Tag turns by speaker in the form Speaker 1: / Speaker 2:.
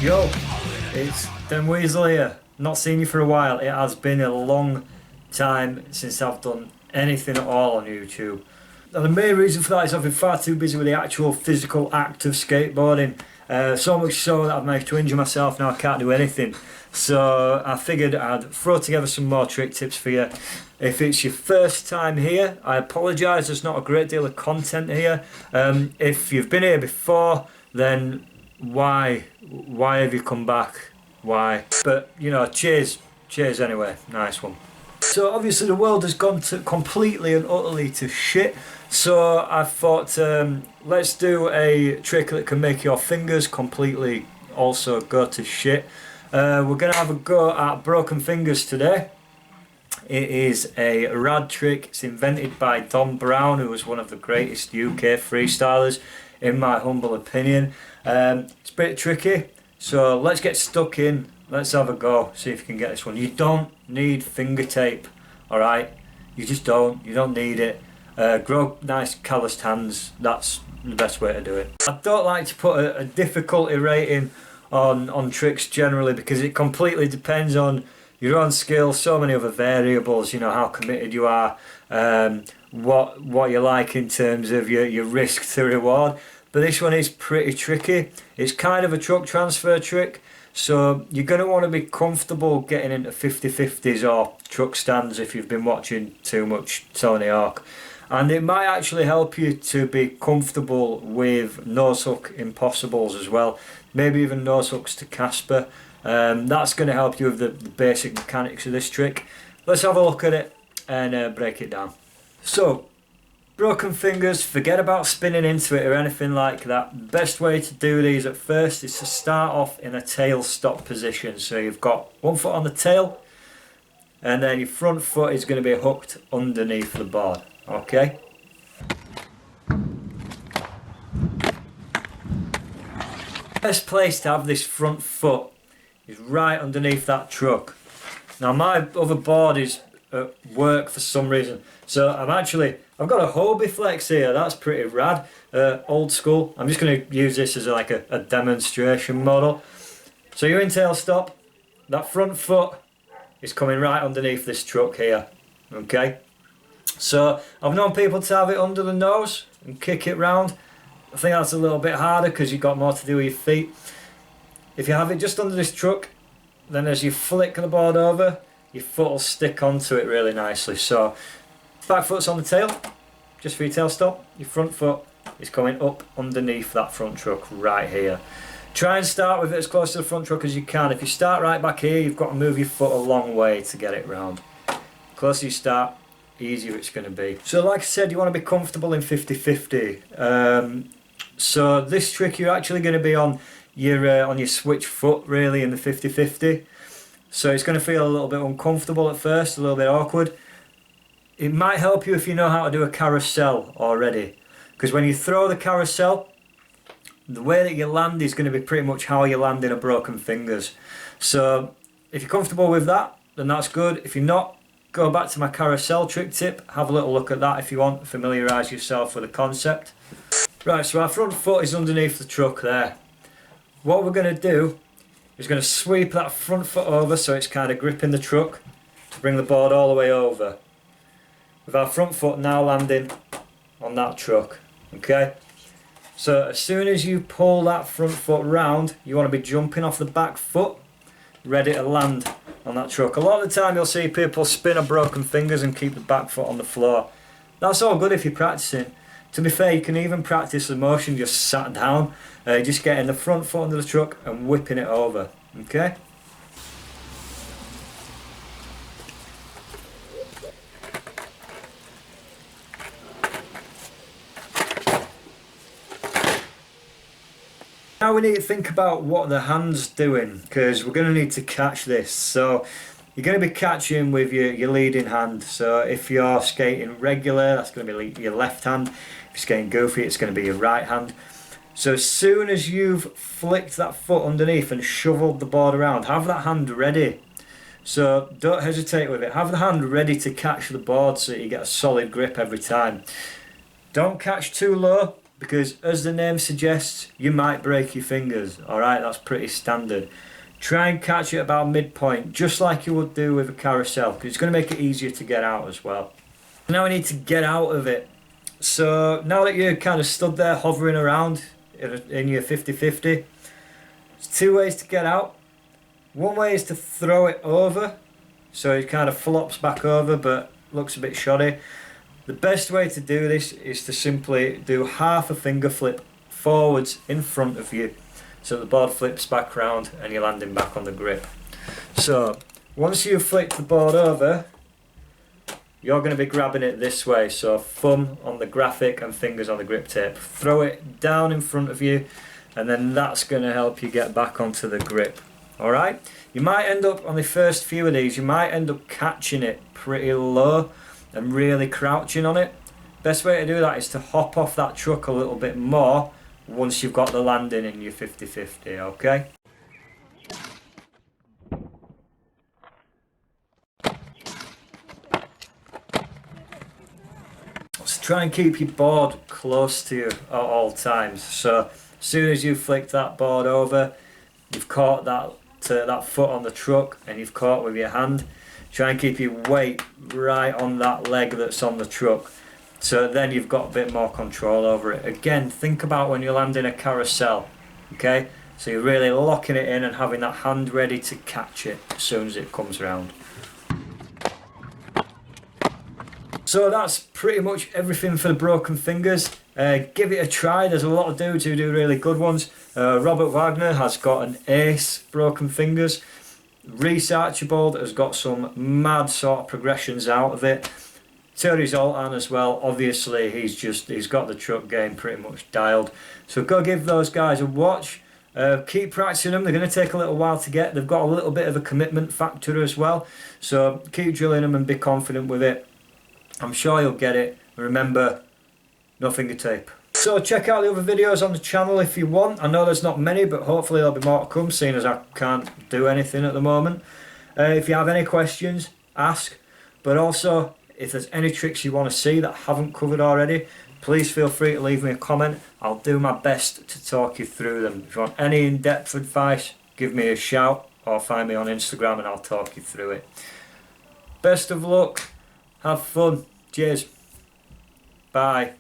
Speaker 1: Yo, it's Den Weasel here. Not seen you for a while. It has been a long time since I've done anything at all on YouTube. Now the main reason for that is I've been far too busy with the actual physical act of skateboarding. So much so that I've managed to injure myself, now I can't do anything. So I figured I'd throw together some more trick tips for you. If it's your first time here, I apologise, there's not a great deal of content here. If you've been here before, then why have you come back? Why? But you know, cheers anyway, nice one. So obviously the world has gone completely and utterly to shit. So I thought, let's do a trick that can make your fingers completely also go to shit. We're going to have a go at broken fingers today. It is a rad trick. It's invented by Don Brown, who was one of the greatest UK freestylers, in my humble opinion. It's a bit tricky, so let's get stuck in. Let's have a go, see if you can get this one. You don't need finger tape, alright? You just don't. You don't need it. Grow nice calloused hands. That's the best way to do it. I don't like to put a difficulty rating on tricks generally, because it completely depends on your own skill, so many other variables, you know, how committed you are, what you like in terms of your risk to reward. But this one is pretty tricky. It's kind of a truck transfer trick, so you're going to want to be comfortable getting into 50-50s or truck stands if you've been watching too much Tony Hawk. And it might actually help you to be comfortable with nose hook impossibles as well, maybe even nose hooks to Casper. That's going to help you with the basic mechanics of this trick. Let's have a look at it and break it down. So, broken fingers, forget about spinning into it or anything like that. Best way to do these at first is to start off in a tail stop position. So you've got one foot on the tail, and then your front foot is going to be hooked underneath the board. Okay? Best place to have this front foot is right underneath that truck. Now my other board is at work for some reason, so I've got a Hobie Flex here. That's pretty rad, old school. I'm just going to use this as like a demonstration model. So you're in tail stop, that front foot is coming right underneath this truck here. Okay, so I've known people to have it under the nose and kick it round. I think that's a little bit harder because you've got more to do with your feet. If you have it just under this truck, then as you flick the board over, your foot will stick onto it really nicely. So back foot's on the tail, just for your tail stop. Your front foot is coming up underneath that front truck right here. Try and start with it as close to the front truck as you can. If you start right back here, you've got to move your foot a long way to get it round. The closer you start, easier it's going to be. So like I said, you want to be comfortable in 50-50. So this trick, you're actually going to be on your switch foot really in the 50-50. So it's going to feel a little bit uncomfortable at first, a little bit awkward. It might help you if you know how to do a carousel already, because when you throw the carousel, the way that you land is going to be pretty much how you land in a broken fingers. So if you're comfortable with that, then that's good. If you're not, go back to my carousel trick tip, have a little look at that if you want, familiarise yourself with the concept. Right, so our front foot is underneath the truck there. What we're going to do is going to sweep that front foot over so it's kind of gripping the truck to bring the board all the way over. With our front foot now landing on that truck, okay? So as soon as you pull that front foot round, you want to be jumping off the back foot, ready to land on that truck. A lot of the time you'll see people spin a broken fingers and keep the back foot on the floor. That's all good if you're practicing. To be fair, you can even practice the motion just sat down, just getting the front foot under the truck and whipping it over, okay? Now we need to think about what the hand's doing, because we're going to need to catch this. So you're going to be catching with your leading hand. So if you're skating regular, that's going to be your left hand. If you're skating goofy, it's going to be your right hand. So as soon as you've flicked that foot underneath and shoveled the board around, have that hand ready. So don't hesitate with it. Have the hand ready to catch the board so you get a solid grip every time. Don't catch too low, because as the name suggests, you might break your fingers. Alright, that's pretty standard. Try and catch it about midpoint, just like you would do with a carousel, because it's going to make it easier to get out as well. Now we need to get out of it. So now that you're kind of stood there hovering around in your 50-50, there's two ways to get out. One way is to throw it over, so it kind of flops back over but looks a bit shoddy. The best way to do this is to simply do half a finger flip forwards in front of you, so the board flips back round and you're landing back on the grip. So once you've flicked the board over, you're going to be grabbing it this way, so thumb on the graphic and fingers on the grip tape. Throw it down in front of you, and then that's going to help you get back onto the grip. Alright, you might end up on the first few of these, you might end up catching it pretty low and really crouching on it. Best way to do that is to hop off that truck a little bit more once you've got the landing in your 50-50, okay? So try and keep your board close to you at all times. So as soon as you flick that board over, you've caught that foot on the truck and you've caught with your hand. Try and keep your weight right on that leg that's on the truck, so then you've got a bit more control over it. Again, think about when you're landing a carousel, okay? So you're really locking it in and having that hand ready to catch it as soon as it comes around. So that's pretty much everything for the broken fingers. Give it a try. There's a lot of dudes who do really good ones. Robert Wagner has got an ace broken fingers. REECE Archibald has got some mad sort of progressions out of it. Turi Zoltan as well, obviously he's got the truck game pretty much dialed. So go give those guys a watch. Keep practicing them. They're going to take a little while to get. They've got a little bit of a commitment factor as well. So keep drilling them and be confident with it. I'm sure you'll get it. Remember, no finger tape. So check out the other videos on the channel if you want. I know there's not many, but hopefully there'll be more to come, seeing as I can't do anything at the moment. If you have any questions, ask. But also, if there's any tricks you want to see that I haven't covered already, please feel free to leave me a comment. I'll do my best to talk you through them. If you want any in-depth advice, give me a shout or find me on Instagram and I'll talk you through it. Best of luck. Have fun. Cheers. Bye.